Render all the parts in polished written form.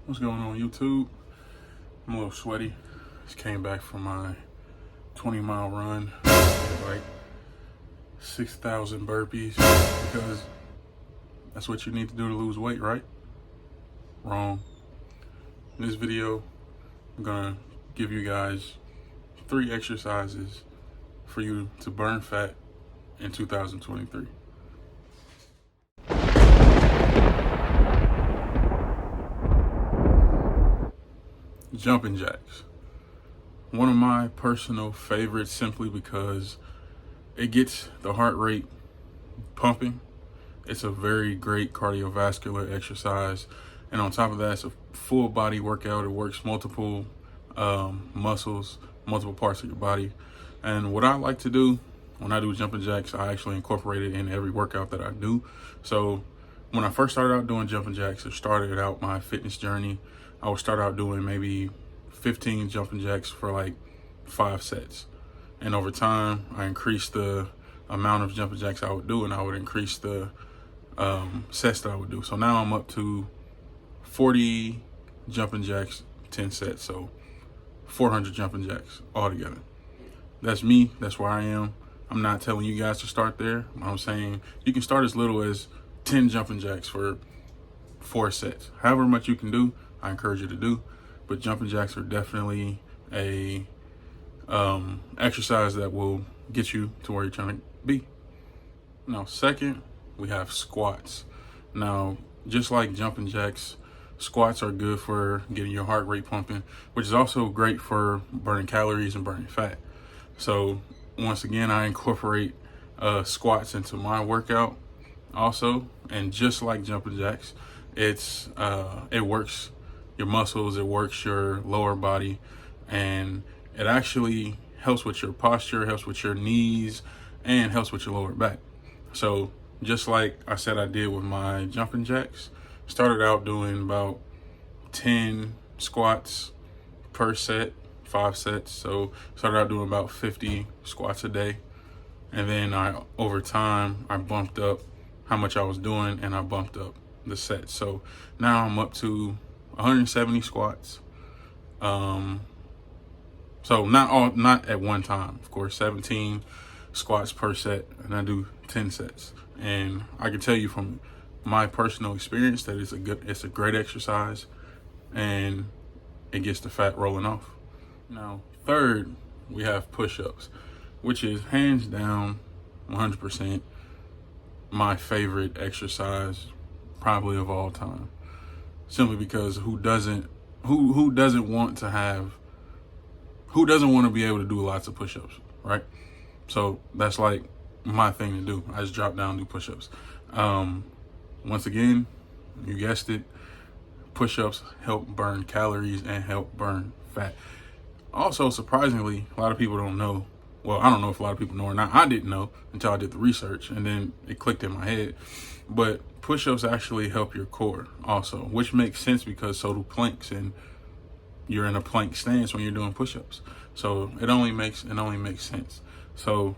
What's going on, YouTube? I'm a little sweaty. Just came back from my 20-mile run. Did like 6,000 burpees because that's what you need to do to lose weight, right? Wrong. In this video, I'm gonna give you guys 3 exercises for you to burn fat in 2023. Jumping jacks. One of my personal favorites simply because it gets the heart rate pumping. It's a very great cardiovascular exercise. And on top of that, it's a full body workout. It works multiple muscles, multiple parts of your body. And what I like to do when I do jumping jacks, I actually incorporate it in every workout that I do. So when I first started out doing jumping jacks, it started out my fitness journey. I would start out doing maybe 15 jumping jacks for like 5 sets. And over time, I increased the amount of jumping jacks I would do, and I would increase the sets that I would do. So now I'm up to 40 jumping jacks, 10 sets. So 400 jumping jacks altogether. That's me. That's where I am. I'm not telling you guys to start there. I'm saying you can start as little as 10 jumping jacks for 4 sets. However much you can do, I encourage you to do. But jumping jacks are definitely a exercise that will get you to where you're trying to be. Now, second, we have squats. Now, just like jumping jacks, squats are good for getting your heart rate pumping, which is also great for burning calories and burning fat. So once again, I incorporate squats into my workout also. And just like jumping jacks, it works your muscles, it works your lower body, and it actually helps with your posture, helps with your knees, and helps with your lower back. So just like I said I did with my jumping jacks, started out doing about 10 squats per set, 5 sets. So started out doing about 50 squats a day. And then over time, I bumped up how much I was doing, and I bumped up the sets. So now I'm up to 170 squats. So not at one time, of course, 17 squats per set, and I do 10 sets. And I can tell you from my personal experience that it's a great exercise, and it gets the fat rolling off. Now, third, we have push-ups, which is hands down 100% my favorite exercise probably of all time. Simply because who doesn't want to be able to do lots of push-ups, right? So that's like my thing to do. I just drop down and do push-ups. Once again, you guessed it, push-ups help burn calories and help burn fat. Also, surprisingly, a lot of people don't know. Well, I don't know if a lot of people know or not. I didn't know until I did the research, and then it clicked in my head. But push-ups actually help your core also, which makes sense because so do planks, and you're in a plank stance when you're doing push-ups. So it only makes sense. So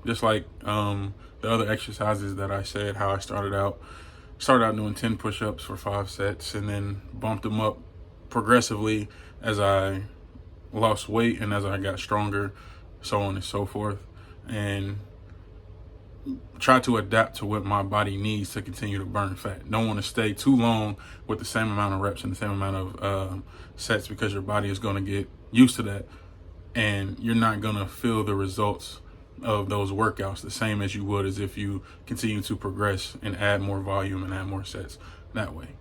just like the other exercises that I said, how I started out doing 10 push-ups for 5 sets, and then bumped them up progressively as I lost weight and as I got stronger, so on and so forth, and try to adapt to what my body needs to continue to burn fat. Don't want to stay too long with the same amount of reps and the same amount of sets, because your body is going to get used to that, and you're not going to feel the results of those workouts the same as you would as if you continue to progress and add more volume and add more sets that way.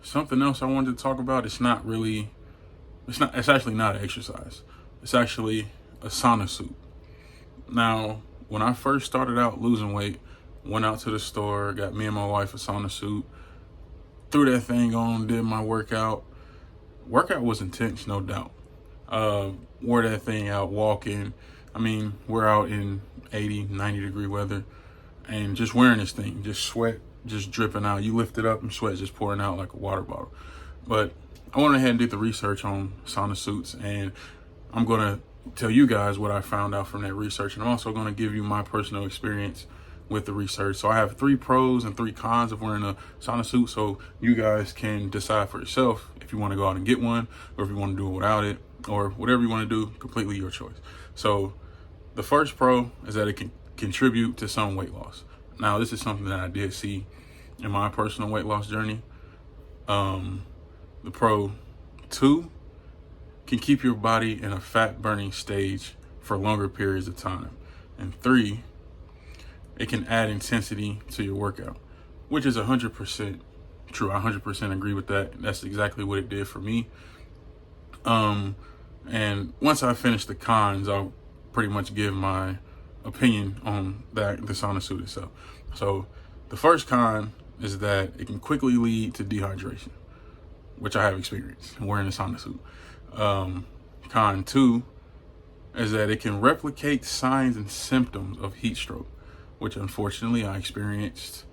Something else I wanted to talk about, it's actually not an exercise. It's actually a sauna suit. Now, when I first started out losing weight, went out to the store, got me and my wife a sauna suit, threw that thing on, did my workout. Workout was intense, no doubt. Wore that thing out walking. I mean, we're out in 80, 90 degree weather, and just wearing this thing, just sweat just dripping out. You lift it up and sweat just pouring out like a water bottle. But I went ahead and did the research on sauna suits, and I'm going to tell you guys what I found out from that research. And I'm also going to give you my personal experience with the research. So I have 3 pros and 3 cons of wearing a sauna suit, so you guys can decide for yourself if you want to go out and get one, or if you want to do it without it, or whatever you want to do, completely your choice. So the first pro is that it can contribute to some weight loss. Now, this is something that I did see in my personal weight loss journey. The pro 2 can keep your body in a fat burning stage for longer periods of time. And 3, it can add intensity to your workout, which is 100% true. I 100% agree with that. That's exactly what it did for me. And once I finish the cons, I'll pretty much give my opinion on the sauna suit itself. So the first con is that it can quickly lead to dehydration, which I have experienced wearing a sauna suit. Con 2 is that it can replicate signs and symptoms of heat stroke, which unfortunately I experienced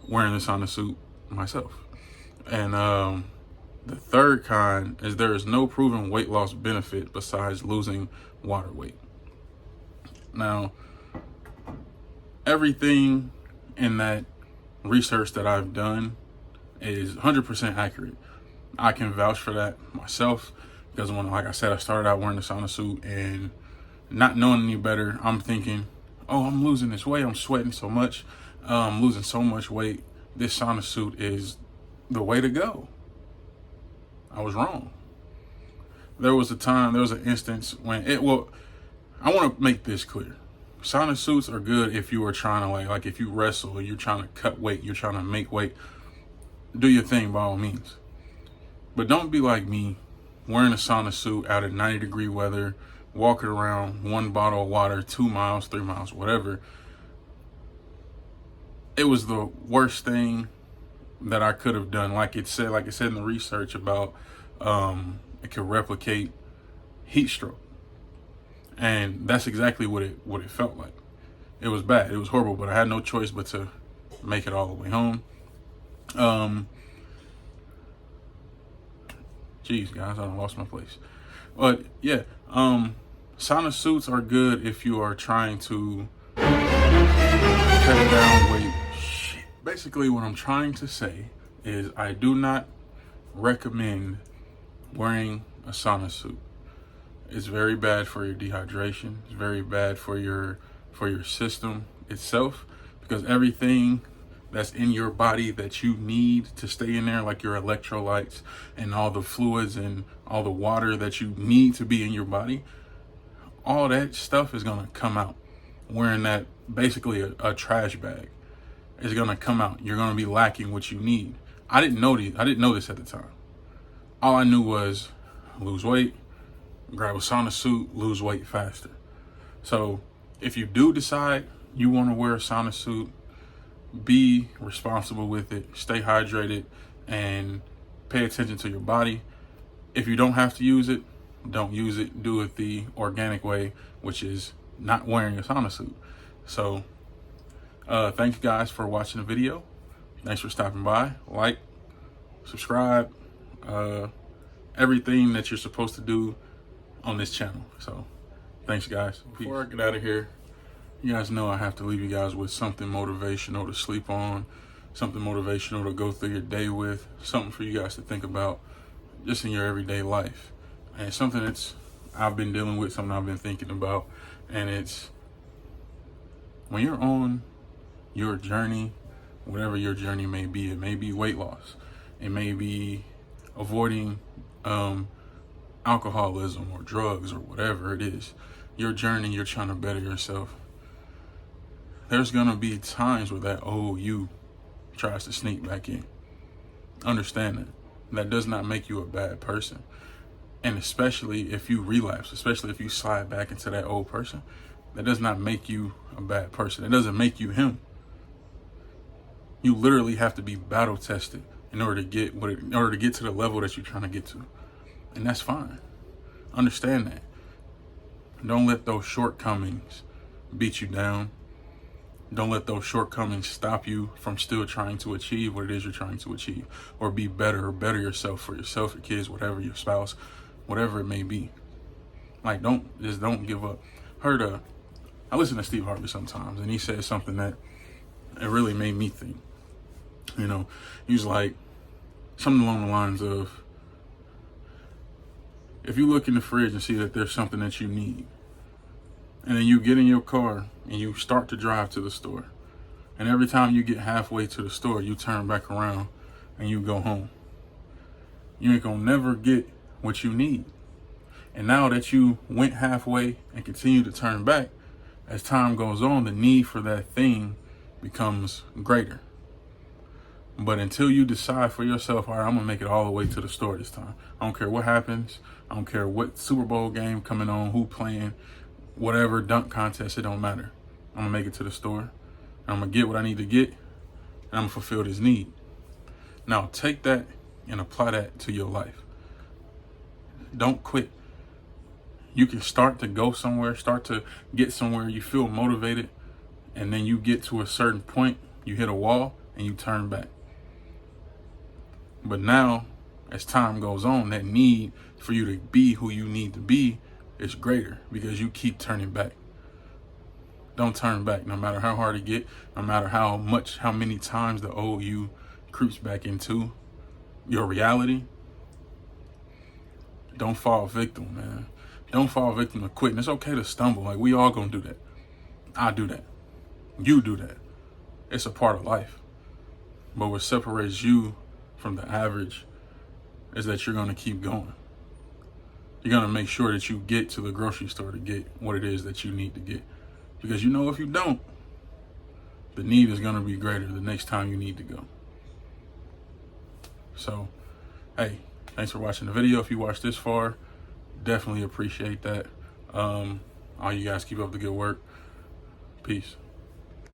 wearing the sauna suit myself. And the third con is there is no proven weight loss benefit besides losing water weight. Now, everything in that research that I've done is 100% accurate. I can vouch for that myself, because when, like I said, I started out wearing the sauna suit and not knowing any better, I'm thinking, oh, I'm losing this weight, I'm sweating so much, I'm losing so much weight, this sauna suit is the way to go. I was wrong. There was an instance when I want to make this clear. Sauna suits are good if you are trying to like if you wrestle or you're trying to cut weight, you're trying to make weight, do your thing by all means. But don't be like me, wearing a sauna suit out at 90-degree weather, walking around 1 bottle of water, 2 miles, 3 miles, whatever. It was the worst thing that I could have done. Like it said in the research about it could replicate heat stroke. And that's exactly what it felt like. It was bad. It was horrible, but I had no choice but to make it all the way home. Geez, guys, I lost my place. But yeah, sauna suits are good if you are trying to cut down weight. Shit. Basically, what I'm trying to say is I do not recommend wearing a sauna suit. It's very bad for your dehydration. It's very bad for your system itself, because everything that's in your body that you need to stay in there, like your electrolytes and all the fluids and all the water that you need to be in your body, all that stuff is gonna come out. Wearing that, basically a trash bag, is gonna come out. You're gonna be lacking what you need. I didn't know this at the time. All I knew was lose weight, grab a sauna suit, lose weight faster. So if you do decide you want to wear a sauna suit, be responsible with it, stay hydrated, and pay attention to your body. If you don't have to use it, don't use it. Do it the organic way, which is not wearing a sauna suit. So thank you guys for watching the video. Thanks for stopping by. Like, subscribe, everything that you're supposed to do on this channel. So thanks, guys. Before I get out of here, you guys know I have to leave you guys with something motivational to sleep on, something motivational to go through your day with, something for you guys to think about just in your everyday life. And it's something that's I've been dealing with, something I've been thinking about. And it's when you're on your journey, whatever your journey may be, it may be weight loss, it may be avoiding alcoholism or drugs or whatever it is, your journey, you're trying to better yourself. There's gonna be times where that old you tries to sneak back in. Understand that. That does not make you a bad person. And especially if you relapse, especially if you slide back into that old person, that does not make you a bad person. It doesn't make you him. You literally have to be battle tested in order to get to the level that you're trying to get to. And that's fine. Understand that. Don't let those shortcomings beat you down. Don't let those shortcomings stop you from still trying to achieve what it is you're trying to achieve, or be better, or better yourself for yourself, your kids, whatever, your spouse, whatever it may be. Like, don't give up. I listen to Steve Harvey sometimes, and he says something that it really made me think. You know, he was like, something along the lines of, if you look in the fridge and see that there's something that you need, and then you get in your car and you start to drive to the store, and every time you get halfway to the store, you turn back around and you go home, you ain't gonna never get what you need. And now that you went halfway and continue to turn back, as time goes on, the need for that thing becomes greater. But until you decide for yourself, all right, I'm gonna make it all the way to the store this time. I don't care what happens. I don't care what Super Bowl game coming on, who playing, whatever dunk contest, it don't matter. I'm gonna make it to the store, and I'm gonna get what I need to get, and I'm gonna fulfill this need. Now take that and apply that to your life. Don't quit. You can start to go somewhere, start to get somewhere, you feel motivated, and then you get to a certain point, you hit a wall, and you turn back. But now, as time goes on, that need for you to be who you need to be is greater because you keep turning back. Don't turn back, no matter how hard it get, no matter how many times the old you creeps back into your reality. Don't fall victim, man. Don't fall victim to quitting. It's okay to stumble. Like, we all gonna do that. I do that. You do that. It's a part of life. But what separates you from the average is that you're gonna keep going. You're gonna make sure that you get to the grocery store to get what it is that you need to get. Because you know if you don't, the need is gonna be greater the next time you need to go. So, hey, thanks for watching the video. If you watched this far, definitely appreciate that. All you guys keep up the good work. Peace.